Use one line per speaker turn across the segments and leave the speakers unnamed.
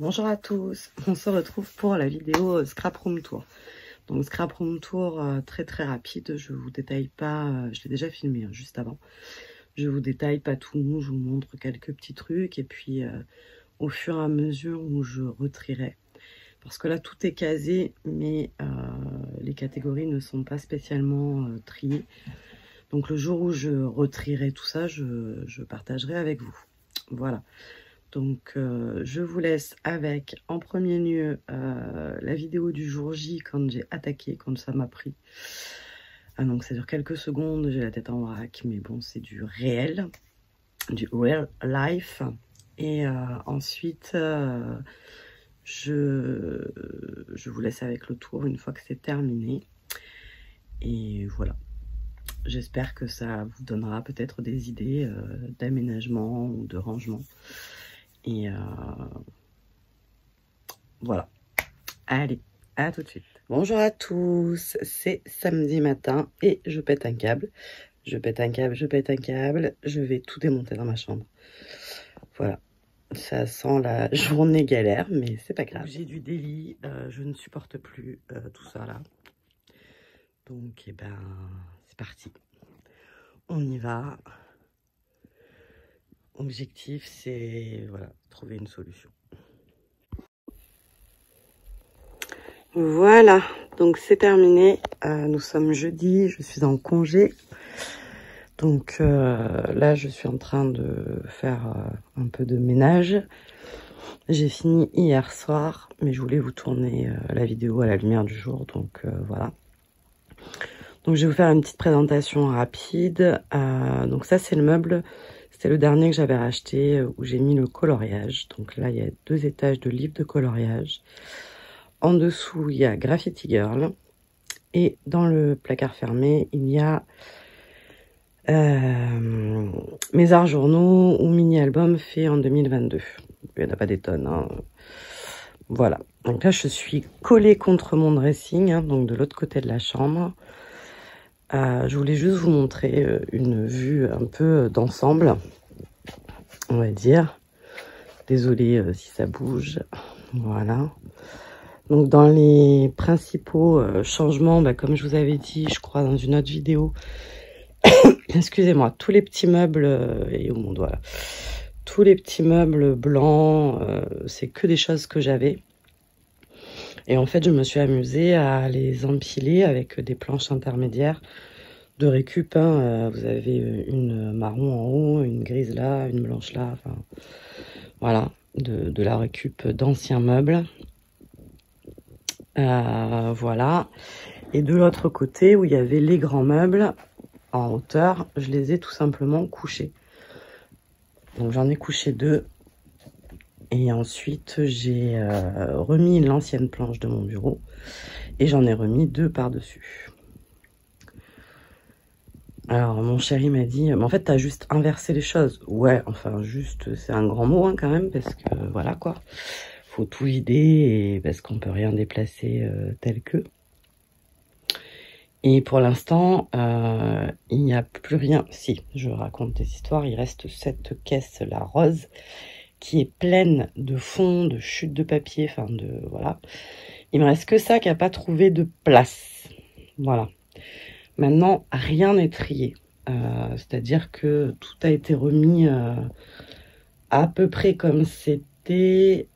Bonjour à tous, on se retrouve pour la vidéo Scrap Room Tour. Donc Scrap Room Tour très rapide, je vous détaille pas, je l'ai déjà filmé juste avant. Je vous détaille pas tout, je vous montre quelques petits trucs et puis au fur et à mesure où je retrierai. Parce que là tout est casé mais les catégories ne sont pas spécialement triées. Donc le jour où je retrierai tout ça, je partagerai avec vous. Voilà. Donc, je vous laisse avec, en premier lieu, la vidéo du jour J quand j'ai attaqué, quand ça m'a pris. Ah, donc, ça dure quelques secondes, j'ai la tête en vrac, mais bon, c'est du réel, du real life. Et ensuite, je vous laisse avec le tour une fois que c'est terminé. Et voilà. J'espère que ça vous donnera peut-être des idées d'aménagement ou de rangement. Et voilà. Allez, à tout de suite. Bonjour à tous, c'est samedi matin et je pète un câble. Je pète un câble, je vais tout démonter dans ma chambre. Voilà, ça sent la journée galère, mais c'est pas grave. J'ai du délit, je ne supporte plus tout ça là. Donc, eh ben, c'est parti. On y va. Objectif, c'est voilà, trouver une solution. Voilà, donc c'est terminé. Nous sommes jeudi, je suis en congé. Donc là, je suis en train de faire un peu de ménage. J'ai fini hier soir, mais je voulais vous tourner la vidéo à la lumière du jour. Donc voilà. Donc je vais vous faire une petite présentation rapide. Donc ça, c'est le meuble. C'était le dernier que j'avais racheté où j'ai mis le coloriage. Donc là, il y a 2 étages de livres de coloriage. En dessous, il y a Graffiti Girl. Et dans le placard fermé, il y a mes arts journaux ou mini-albums faits en 2022. Il n'y en a pas des tonnes. Hein. Voilà. Donc là, je suis collée contre mon dressing, hein, donc de l'autre côté de la chambre. Je voulais juste vous montrer une vue un peu d'ensemble, on va dire. Désolée si ça bouge. Voilà. Donc dans les principaux changements, comme je vous avais dit, je crois dans une autre vidéo, excusez-moi, tous les petits meubles, et où mon doigt là, tous les petits meubles blancs, c'est que des choses que j'avais. Et en fait, je me suis amusée à les empiler avec des planches intermédiaires de récup. Hein. Vous avez une marron en haut, une grise là, une blanche là, enfin voilà, de la récup d'anciens meubles. Voilà. Et de l'autre côté, où il y avait les grands meubles en hauteur, je les ai tout simplement couchés. Donc j'en ai couché 2. Et ensuite, j'ai remis l'ancienne planche de mon bureau. Et j'en ai remis 2 par-dessus. Alors, mon chéri m'a dit, mais en fait, t'as juste inversé les choses. Ouais, enfin, juste, c'est un grand mot, hein, quand même, parce que, voilà, quoi. Faut tout vider, et parce qu'on peut rien déplacer tel que. Et pour l'instant, il n'y a plus rien. Si, je raconte des histoires. Il reste cette caisse-là rose qui est pleine de fonds, de chutes de papier, enfin de voilà. Il me reste que ça qui n'a pas trouvé de place. Voilà. Maintenant, rien n'est trié. C'est-à-dire que tout a été remis à peu près comme c'était.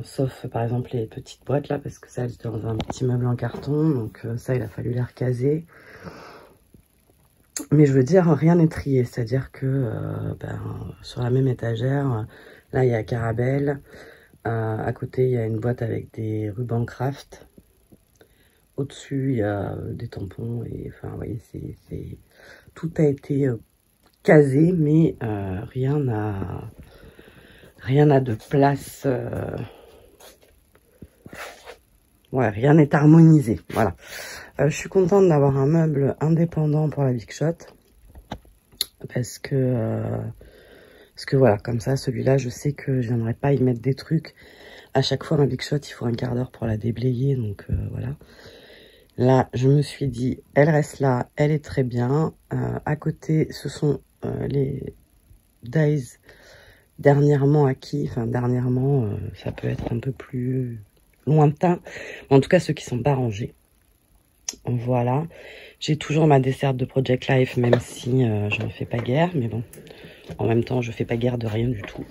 Sauf par exemple les petites boîtes là, parce que ça c'était dans un petit meuble en carton, donc ça il a fallu les recaser. Mais je veux dire, rien n'est trié, c'est-à-dire que sur la même étagère, là il y a Carabelle, à côté il y a une boîte avec des rubans craft, au-dessus il y a des tampons, et enfin vous voyez, tout a été casé, mais rien n'a de place. Ouais, rien n'est harmonisé. Voilà. Je suis contente d'avoir un meuble indépendant pour la Big Shot. Parce que voilà, comme ça, celui-là, je sais que je viendrai pas y mettre des trucs. À chaque fois, ma Big Shot, il faut un quart d'heure pour la déblayer. Donc voilà. Là, je me suis dit, elle reste là, elle est très bien. À côté, ce sont les Days dernièrement acquis. Enfin, dernièrement, ça peut être un peu plus lointain. En tout cas, ceux qui sont pas rangés. Voilà. J'ai toujours ma desserte de Project Life, même si je ne fais pas guère. Mais bon, en même temps, je fais pas guère de rien du tout.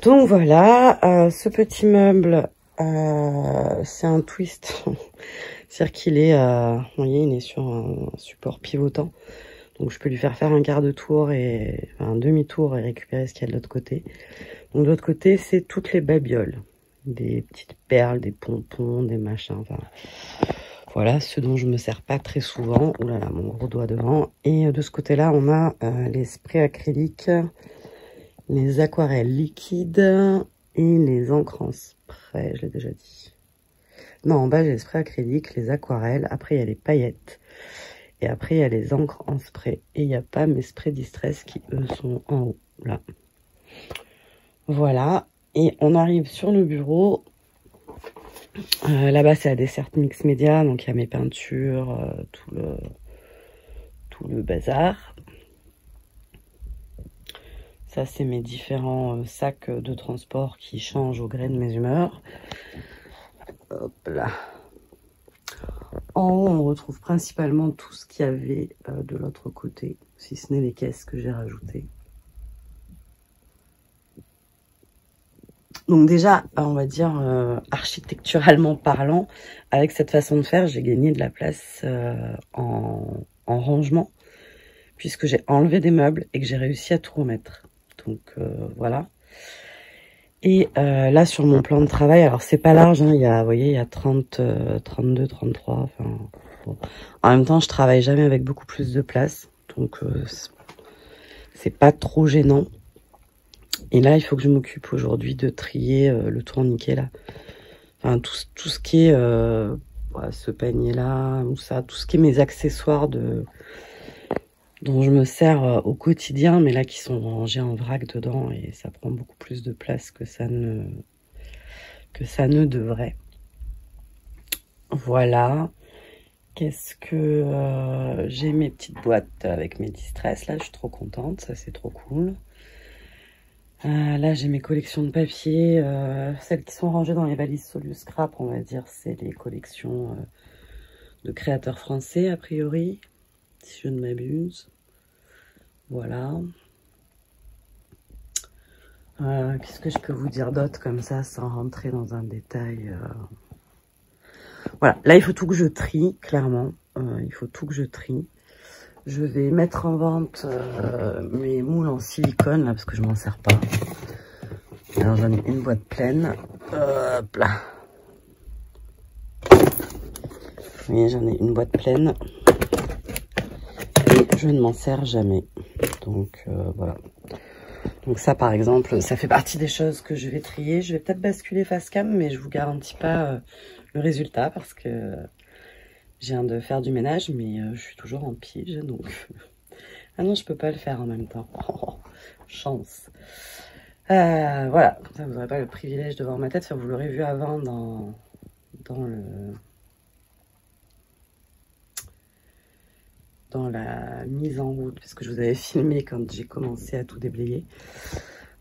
Donc voilà. Ce petit meuble, c'est un twist. C'est-à-dire qu'il est, vous voyez, il est sur un support pivotant. Donc je peux lui faire un quart de tour et un demi-tour et récupérer ce qu'il y a de l'autre côté. Donc de l'autre côté, c'est toutes les babioles. Des petites perles, des pompons, des machins. Enfin, voilà, ce dont je me sers pas très souvent. Ouh là là, mon gros doigt devant. Et de ce côté-là, on a les sprays acryliques, les aquarelles liquides et les encres en spray. Je l'ai déjà dit. Non, en bas, j'ai les sprays acryliques, les aquarelles. Après, il y a les paillettes. Et après, il y a les encres en spray. Et il n'y a pas mes sprays distress qui, eux, sont en haut. Là. Voilà. Et on arrive sur le bureau. Là-bas, c'est la desserte mix média. Donc, il y a mes peintures, tout le bazar. Ça, c'est mes différents sacs de transport qui changent au gré de mes humeurs. Hop là. En haut, on retrouve principalement tout ce qu'il y avait de l'autre côté, si ce n'est les caisses que j'ai rajoutées. Donc déjà, on va dire, architecturalement parlant, avec cette façon de faire, j'ai gagné de la place en rangement, puisque j'ai enlevé des meubles et que j'ai réussi à tout remettre. Donc voilà. Et là, sur mon plan de travail, alors c'est pas large, hein, il y a, vous voyez, il y a 30, 32, 33, enfin... Bon. En même temps, je travaille jamais avec beaucoup plus de place, donc c'est pas trop gênant. Et là, il faut que je m'occupe aujourd'hui de trier le tourniquet là. Enfin, tout ce qui est ce panier-là, ou ça, tout ce qui est mes accessoires dont je me sers au quotidien, mais là qui sont rangés en vrac dedans et ça prend beaucoup plus de place que ça ne devrait. Voilà. Qu'est-ce que j'ai mes petites boîtes avec mes distress là, je suis trop contente, ça c'est trop cool. Là j'ai mes collections de papier, celles qui sont rangées dans les valises Solus Scrap, on va dire, c'est les collections de créateurs français a priori, si je ne m'abuse. Voilà. Qu'est-ce que je peux vous dire d'autre comme ça sans rentrer dans un détail Voilà, là il faut tout que je trie, clairement. Il faut tout que je trie. Je vais mettre en vente mes moules en silicone, là, parce que je m'en sers pas. Alors j'en ai une boîte pleine. Hop là. Vous voyez, j'en ai une boîte pleine. Et je ne m'en sers jamais. Donc voilà. Donc ça, par exemple, ça fait partie des choses que je vais trier. Je vais peut-être basculer face cam, mais je vous garantis pas le résultat parce que je viens de faire du ménage, mais je suis toujours en pige, donc... Ah non, je peux pas le faire en même temps. Oh, chance. Voilà, comme ça vous n'aurez pas le privilège de voir ma tête. Enfin, vous l'aurez vu avant dans la mise en route, parce que je vous avais filmé quand j'ai commencé à tout déblayer.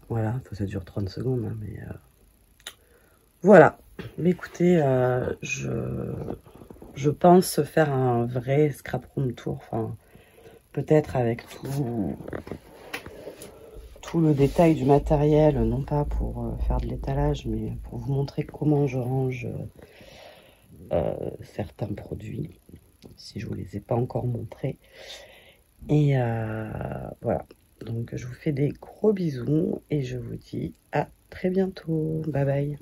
Voilà, ça dure 30 secondes, hein, mais voilà. Mais écoutez, je pense faire un vrai scrap room tour, enfin, peut-être avec tout le détail du matériel, non pas pour faire de l'étalage, mais pour vous montrer comment je range certains produits, si je vous les ai pas encore montrés. Et voilà, donc je vous fais des gros bisous et je vous dis à très bientôt. Bye bye.